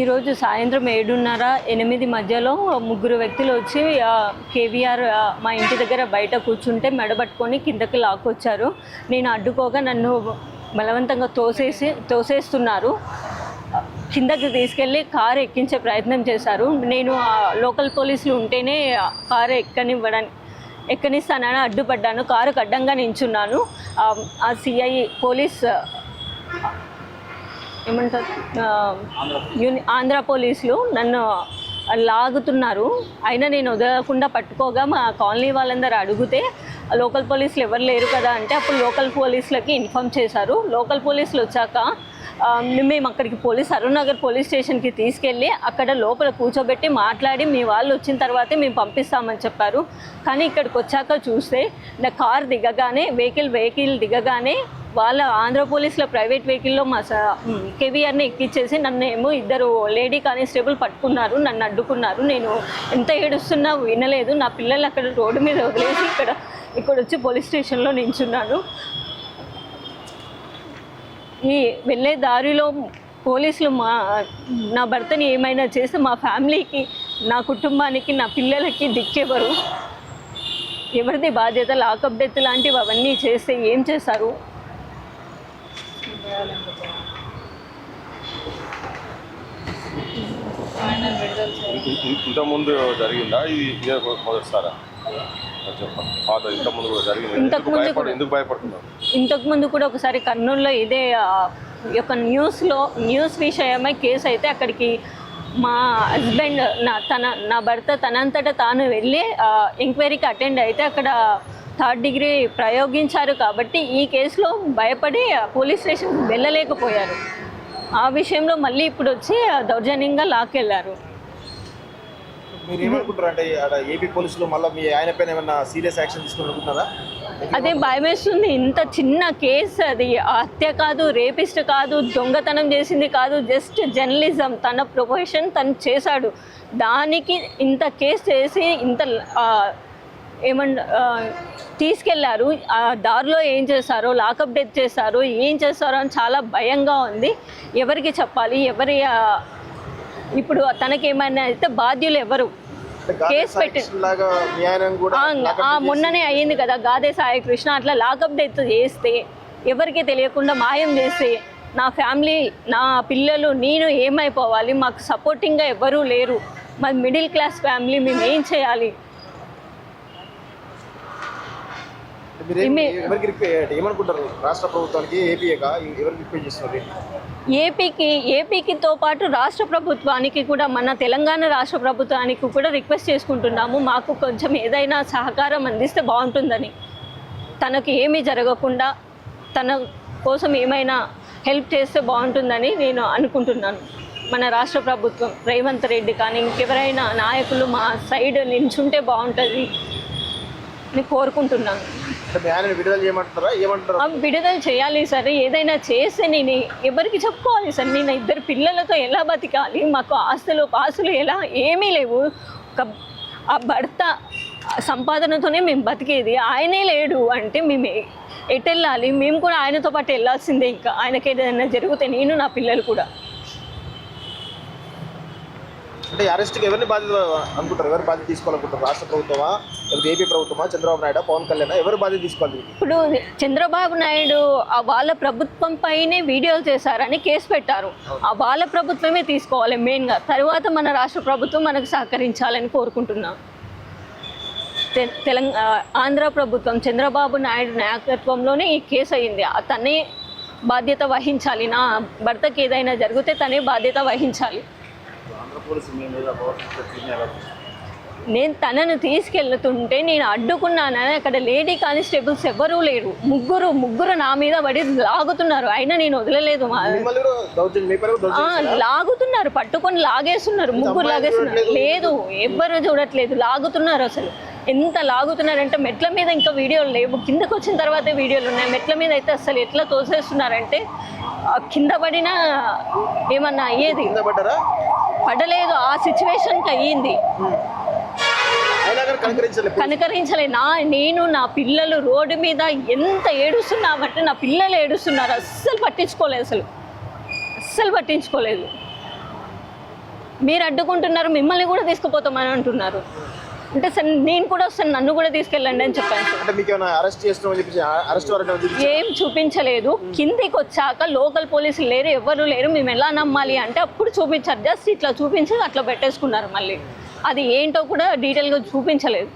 ఈరోజు సాయంత్రం 7:30-8 మధ్యలో ముగ్గురు వ్యక్తులు వచ్చి కేవీఆర్ మా ఇంటి దగ్గర బయట కూర్చుంటే మెడబట్టుకొని కిందకి లాక్కొచ్చారు. నేను అడ్డుకోగా నన్ను బలవంతంగా తోసేస్తున్నారు. కిందకి తీసుకెళ్ళి కారు ఎక్కించే ప్రయత్నం చేశారు. నేను లోకల్ పోలీసులు ఉంటేనే కారు ఎక్కనిస్తానని అడ్డుపడ్డాను. కారుకు అడ్డంగా నించున్నాను. ఆ సిఐ పోలీస్ ఏమంటారు ఆంధ్ర పోలీసులు నన్ను లాగుతున్నారు. అయినా నేను వదలకుండా పట్టుకోగా మా కాలనీ వాళ్ళందరూ అడిగితే లోకల్ పోలీసులు ఎవరు లేరు కదా అంటే అప్పుడు లోకల్ పోలీసులకి ఇన్ఫామ్ చేశారు. లోకల్ పోలీసులు వచ్చాక మేము అక్కడికి అరుణ్ నగర్ పోలీస్ స్టేషన్కి తీసుకెళ్ళి అక్కడ లోపల కూర్చోబెట్టి మాట్లాడి మీ వాళ్ళు వచ్చిన తర్వాతే మేము పంపిస్తామని చెప్పారు. కానీ ఇక్కడికి వచ్చాక చూస్తే నా కార్ దిగగానే వెహికల్ దిగగానే వాళ్ళ ఆంధ్ర పోలీసుల ప్రైవేట్ వెహికల్లో మా కేవీఆర్ని ఎక్కించేసి నన్ను ఏమో ఇద్దరు లేడీ కానిస్టేబుల్ పట్టుకున్నారు, నన్ను అడ్డుకున్నారు. నేను ఎంత ఏడుస్తున్నా వినలేదు. నా పిల్లలు అక్కడ రోడ్డు మీద వదిలేసి ఇక్కడ వచ్చి పోలీస్ స్టేషన్లో నించున్నాను. ఈ వెళ్ళే దారిలో పోలీసులు నా భర్తని ఏమైనా చేస్తే మా ఫ్యామిలీకి, నా కుటుంబానికి, నా పిల్లలకి దిక్కెవరు? ఎవరిది బాధ్యత? లాకప్ డెత్ లాంటివి అవన్నీ చేస్తే ఏం చేశారు? ఇంతకుముందు జరిగిందా? ఇది మొదటిసారా? ఇంతకుముందు కూడా ఒకసారి కర్నూలులో ఇదే ఒక న్యూస్ విషయమై కేసు అయితే అక్కడికి మా హస్బెండ్ నా భర్త తనంతటా తాను వెళ్ళి ఎంక్వైరీకి అటెండ్ అయితే అక్కడ 3rd డిగ్రీ ప్రయోగించారు. కాబట్టి ఈ కేసులో భయపడి పోలీస్ స్టేషన్కి వెళ్ళలేకపోయారు. ఆ విషయంలో మళ్ళీ ఇప్పుడు వచ్చి దౌర్జన్యంగా లాక్కెళ్ళారు. అదే భయం వేస్తుంది. ఇంత చిన్న కేసు, అది హత్య కాదు, రేపిస్ట్ కాదు, దొంగతనం చేసింది కాదు, జస్ట్ జర్నలిజం తన ప్రొఫెషన్ తను చేశాడు. దానికి ఇంత కేసు చేసి ఇంత తీసుకెళ్లారు. ఆ దారిలో ఏం చేశారో, లాకప్ డెత్ చేశారో, ఏం చేస్తారో అని చాలా భయంగా ఉంది. ఎవరికి చెప్పాలి? ఇప్పుడు తనకి ఏమైనా అయితే బాధ్యులు ఎవరు? కేసు పెట్టి మొన్ననే అయ్యింది కదా గాదే సాయికృష్ణ, అట్లా లాకప్ డెత్ చేస్తే ఎవరికి తెలియకుండా మాయం చేస్తే నా ఫ్యామిలీ, నా పిల్లలు, నేను ఏమైపోవాలి? మాకు సపోర్టింగ్గా ఎవరూ లేరు. మాది మిడిల్ క్లాస్ ఫ్యామిలీ, మేము ఏం చేయాలి? ఏపీకితో పాటు రాష్ట్ర ప్రభుత్వానికి కూడా, మన తెలంగాణ రాష్ట్ర ప్రభుత్వానికి కూడా రిక్వెస్ట్ చేసుకుంటున్నాము. మాకు కొంచెం ఏదైనా సహకారం అందిస్తే బాగుంటుందని, తనకి ఏమీ జరగకుండా తన కోసం ఏమైనా హెల్ప్ చేస్తే బాగుంటుందని నేను అనుకుంటున్నాను. మన రాష్ట్ర ప్రభుత్వం, రేవంత్ రెడ్డి కానీ ఇంకెవరైనా నాయకులు మా సైడ్ నిల్చుంటే బాగుంటుంది అని కోరుకుంటున్నాను. విడుదల చేయాలి సార్. ఏదైనా చేస్తే నేను ఎవరికి చెప్పుకోవాలి సార్? నేను 2 పిల్లలతో ఎలా బతికాలి? మాకు ఆస్తులు ఎలా ఏమీ లేవు. ఆ భర్త సంపాదనతోనే మేము బతికేది. ఆయనే లేడు అంటే మేము ఎటు వెళ్ళాలి? మేము కూడా ఆయనతో పాటు వెళ్ళాల్సిందే. ఇంకా ఆయనకి ఏదైనా జరిగితే నేను, నా పిల్లలు కూడా. అంటే అరెస్ట్కి ఎవరిని బాధ్యత అనుకుంటారు? ఎవరు బాధ్యత తీసుకోవాలనుకుంటారు? రాష్ట్ర ప్రభుత్వమా, ఏపీ ప్రభుత్వమా, చంద్రబాబు నాయుడు, పవన్ కళ్యాణ్, ఎవరు బాధ్యత తీసుకోవాలి? ఇప్పుడు చంద్రబాబు నాయుడు వాళ్ళ ప్రభుత్వం పైనే వీడియోలు చేశారని కేసు పెట్టారు. వాళ్ళ ప్రభుత్వమే తీసుకోవాలి మెయిన్గా. తర్వాత మన రాష్ట్ర ప్రభుత్వం మనకు సహకరించాలని కోరుకుంటున్నాం. ఆంధ్ర ప్రభుత్వం చంద్రబాబు నాయుడు నాయకత్వంలోనే ఈ కేసు అయింది. తనే బాధ్యత వహించాలి. నా భర్తకి ఏదైనా జరిగితే తనే బాధ్యత వహించాలి. నేను తనను తీసుకెళ్తుంటే నేను అడ్డుకున్నానని అక్కడ లేడీ కానిస్టేబుల్స్ ఎవరూ లేరు. ముగ్గురు నా మీద పడి లాగుతున్నారు. అయినా నేను వదలలేదు. లాగుతున్నారు, పట్టుకొని లాగేస్తున్నారు. ముగ్గురు లాగేస్తున్నారు. లేదు, ఎవ్వరు చూడట్లేదు, లాగుతున్నారు. అసలు ఎంత లాగుతున్నారంటే మెట్ల మీద ఇంకా వీడియోలు లేవు. కిందకు వచ్చిన తర్వాతే వీడియోలు ఉన్నాయి. మెట్ల మీద అయితే అసలు ఎట్లా తోసేస్తున్నారంటే కింద పడినా ఏమన్నా అయ్యేది. పడలేదు, ఆ సిచ్యువేషన్కి అయ్యింది. కనకరించలే. నేను నా పిల్లలు రోడ్డు మీద ఎంత ఏడుస్తున్నామంటే నా పిల్లలు ఏడుస్తున్నారు. అస్సలు పట్టించుకోలేదు. మీరు అడ్డుకుంటున్నారు, మిమ్మల్ని కూడా తీసుకుపోతామని అంటున్నారు. అంటే సార్ నేను కూడా వస్తాను, నన్ను కూడా తీసుకెళ్ళండి అని చెప్పాను సార్. అంటే మీకు ఏమైనా అరెస్ట్ చేస్తున్నామని చెప్పి అరెస్ట్ వారెంట్ ఏం చూపించలేదు. కిందికి వచ్చాక లోకల్ పోలీసులు లేరు, ఎవరు లేరు, మేము ఎలా నమ్మాలి అంటే అప్పుడు చూపించారు. జస్ట్ ఇట్లా చూపించి అట్లా పెట్టేసుకున్నారు. మళ్ళీ అది ఏంటో కూడా డీటెయిల్గా చూపించలేదు.